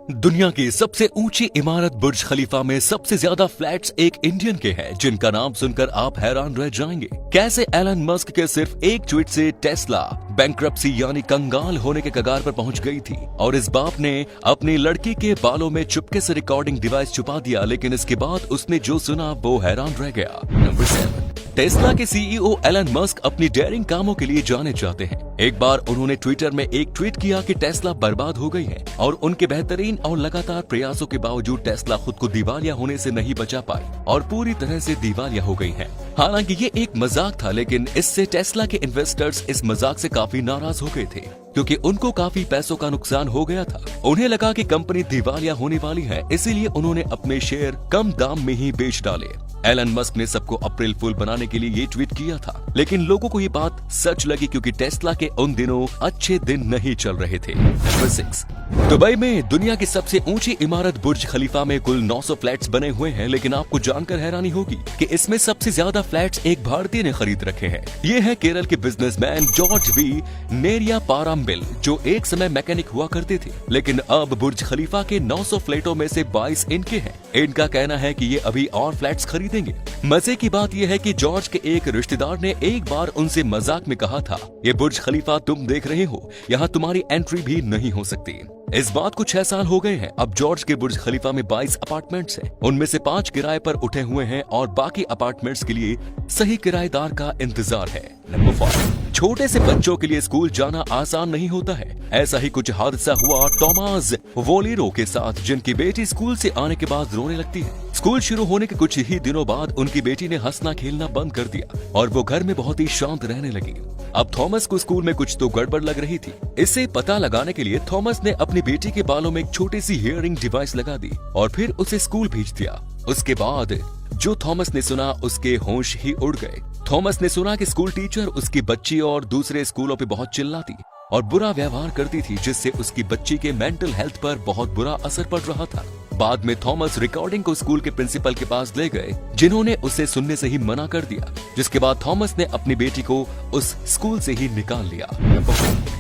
दुनिया की सबसे ऊंची इमारत बुर्ज खलीफा में सबसे ज्यादा फ्लैट्स एक इंडियन के हैं, जिनका नाम सुनकर आप हैरान रह जाएंगे। कैसे एलन मस्क के सिर्फ एक ट्वीट से टेस्ला बैंक्रप्सी यानी कंगाल होने के कगार पर पहुंच गई थी और इस बाप ने अपनी लड़की के बालों में चुपके से रिकॉर्डिंग डिवाइस छुपा दिया, लेकिन इसके बाद उसने जो सुना वो हैरान रह गया। नंबर 7, टेस्ला के सीईओ एलन मस्क अपनी डेयरिंग कामों के लिए जाने जाते हैं। एक बार उन्होंने ट्विटर में एक ट्वीट किया कि टेस्ला बर्बाद हो गई है और उनके बेहतरीन और लगातार प्रयासों के बावजूद टेस्ला खुद को दिवालिया होने से नहीं बचा पाई और पूरी तरह से दिवालिया हो गई है। हालांकि ये एक मजाक था, लेकिन इससे टेस्ला के इन्वेस्टर्स इस मजाक से काफी नाराज हो गए थे क्योंकि उनको काफी पैसों का नुकसान हो गया था। उन्हें लगा कि कंपनी दिवालिया होने वाली है, इसीलिए उन्होंने अपने शेयर कम दाम में ही बेच डाले। एलन मस्क ने सबको अप्रैल फूल बनाने के लिए ये ट्वीट किया था, लेकिन लोगों को ये बात सच लगी क्योंकि टेस्ला के उन दिनों अच्छे दिन नहीं चल रहे थे। नंबर 6, दुबई में दुनिया की सबसे ऊंची इमारत बुर्ज खलीफा में कुल 900 फ्लैट्स बने हुए हैं, लेकिन आपको जानकर हैरानी होगी कि इसमें सबसे ज्यादा फ्लैट्स एक भारतीय ने खरीद रखे हैं। ये है केरल के बिजनेसमैन जॉर्ज वी नेरियापाराम्बिल, जो एक समय मैकेनिक हुआ करते थे, लेकिन अब बुर्ज खलीफा के 900 फ्लैटों में से 22 इनके हैं। इनका कहना है कि ये अभी और फ्लैट्स खरीदेंगे। मजे की बात यह है कि जॉर्ज के एक रिश्तेदार ने एक बार उनसे मजाक में कहा था, ये बुर्ज खलीफा तुम देख रहे हो, यहाँ तुम्हारी एंट्री भी नहीं हो सकती। इस बात को 6 साल हो गए हैं। अब जॉर्ज के बुर्ज खलीफा में 22 अपार्टमेंट्स हैं, उनमें से 5 किराए पर उठे हुए हैं और बाकी अपार्टमेंट्स के लिए सही किराएदार का इंतजार है। नंबर 4, छोटे से बच्चों के लिए स्कूल जाना आसान नहीं होता है। ऐसा ही कुछ हादसा हुआ टॉमास वोलेरो के साथ, जिनकी बेटी स्कूल से आने के बाद रोने लगती है। स्कूल शुरू होने के कुछ ही दिनों बाद उनकी बेटी ने हंसना खेलना बंद कर दिया और वो घर में बहुत ही शांत रहने लगी। अब थॉमस को स्कूल में कुछ तो गड़बड़ लग रही थी। इसे पता लगाने के लिए थॉमस ने अपनी बेटी के बालों में एक छोटी सी हियरिंग डिवाइस लगा दी और फिर उसे स्कूल भेज दिया। उसके बाद जो थॉमस ने सुना उसके होश ही उड़ गए। थॉमस ने सुना कि स्कूल टीचर उसकी बच्ची और दूसरे स्कूलों पे बहुत चिल्लाती और बुरा व्यवहार करती थी, जिससे उसकी बच्ची के मेंटल हेल्थ पर बहुत बुरा असर पड़ रहा था। बाद में थॉमस रिकॉर्डिंग को स्कूल के प्रिंसिपल के पास ले गए, जिन्होंने उसे सुनने से ही मना कर दिया, जिसके बाद थॉमस ने अपनी बेटी को उस स्कूल से ही निकाल लिया।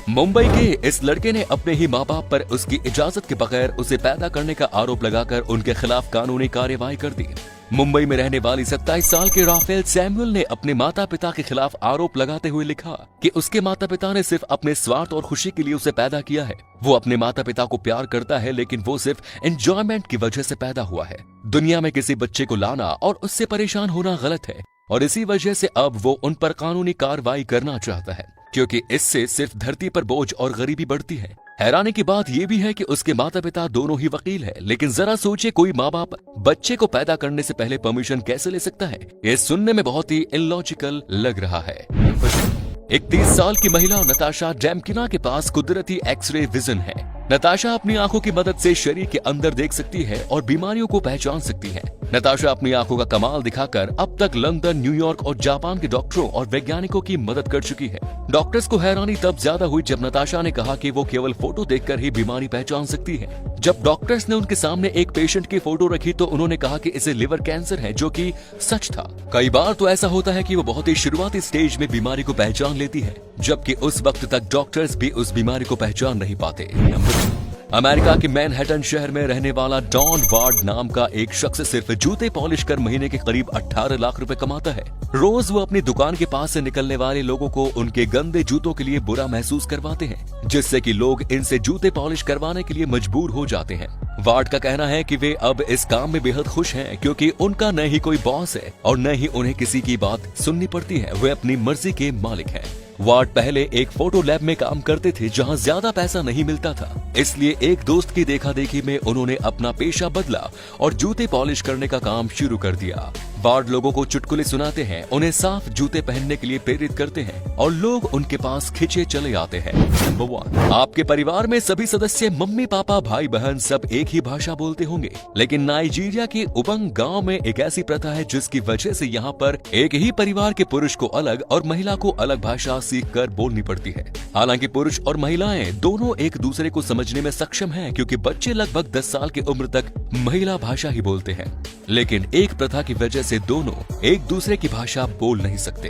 मुंबई के इस लड़के ने अपने ही माँ बाप पर उसकी इजाजत के बगैर उसे पैदा करने का आरोप लगाकर उनके खिलाफ कानूनी कार्रवाई कर दी। मुंबई में रहने वाली 27 साल के राफेल सैमुअल ने अपने माता पिता के खिलाफ आरोप लगाते हुए लिखा कि उसके माता पिता ने सिर्फ अपने स्वार्थ और खुशी के लिए उसे पैदा किया है। वो अपने माता पिता को प्यार करता है, लेकिन वो सिर्फ एंजॉयमेंट की वजह से पैदा हुआ है। दुनिया में किसी बच्चे को लाना और उससे परेशान होना गलत है और इसी वजह से अब वो उन पर कानूनी कार्रवाई करना चाहता है, क्योंकि इससे सिर्फ धरती पर बोझ और गरीबी बढ़ती है। हैरानी की बात यह भी है कि उसके माता पिता दोनों ही वकील हैं, लेकिन जरा सोचिए कोई माँ बाप बच्चे को पैदा करने से पहले परमिशन कैसे ले सकता है। ये सुनने में बहुत ही इलॉजिकल लग रहा है। 31 साल की महिला नताशा डेमकिना के पास कुदरती एक्सरे विजन है। नताशा अपनी आंखों की मदद से शरीर के अंदर देख सकती है और बीमारियों को पहचान सकती है। नताशा अपनी आंखों का कमाल दिखाकर अब तक लंदन, न्यूयॉर्क और जापान के डॉक्टरों और वैज्ञानिकों की मदद कर चुकी है। डॉक्टर्स को हैरानी तब ज्यादा हुई जब नताशा ने कहा कि वो केवल फोटो देखकर ही बीमारी पहचान सकती है। जब डॉक्टर्स ने उनके सामने एक पेशेंट की फोटो रखी तो उन्होंने कहा कि इसे लिवर कैंसर है, जो कि सच था। कई बार तो ऐसा होता है कि वो बहुत ही शुरुआती स्टेज में बीमारी को पहचान लेती है, जबकि उस वक्त तक डॉक्टर्स भी उस बीमारी को पहचान नहीं पाते। अमेरिका के मैनहट्टन शहर में रहने वाला डॉन वार्ड नाम का एक शख्स सिर्फ जूते पॉलिश कर महीने के करीब 18 लाख रुपए कमाता है। रोज वो अपनी दुकान के पास से निकलने वाले लोगों को उनके गंदे जूतों के लिए बुरा महसूस करवाते हैं, जिससे कि लोग इनसे जूते पॉलिश करवाने के लिए मजबूर हो जाते हैं। वार्ड का कहना है कि वे अब इस काम में बेहद खुश हैं, क्योंकि उनका न ही कोई बॉस है और न ही उन्हें किसी की बात सुननी पड़ती है। वे अपनी मर्जी के मालिक हैं। वार्ड पहले एक फोटो लैब में काम करते थे, जहां ज्यादा पैसा नहीं मिलता था, इसलिए एक दोस्त की देखा देखी में उन्होंने अपना पेशा बदला और जूते पॉलिश करने का काम शुरू कर दिया। वार्ड लोगों को चुटकुले सुनाते हैं, उन्हें साफ जूते पहनने के लिए प्रेरित करते हैं और लोग उनके पास खिंचे चले आते हैं। नंबर 1, आपके परिवार में सभी सदस्य मम्मी पापा भाई बहन सब एक ही भाषा बोलते होंगे, लेकिन नाइजीरिया के उबंग गांव में एक ऐसी प्रथा है जिसकी वजह से यहाँ पर एक ही परिवार के पुरुष को अलग और महिला को अलग भाषा सीखकर बोलनी पड़ती है। हालांकि पुरुष और महिलाएं दोनों एक दूसरे को समझने में सक्षम हैं, क्योंकि बच्चे लगभग 10 साल की उम्र तक महिला भाषा ही बोलते हैं, लेकिन एक प्रथा की वजह से दोनों एक दूसरे की भाषा बोल नहीं सकते।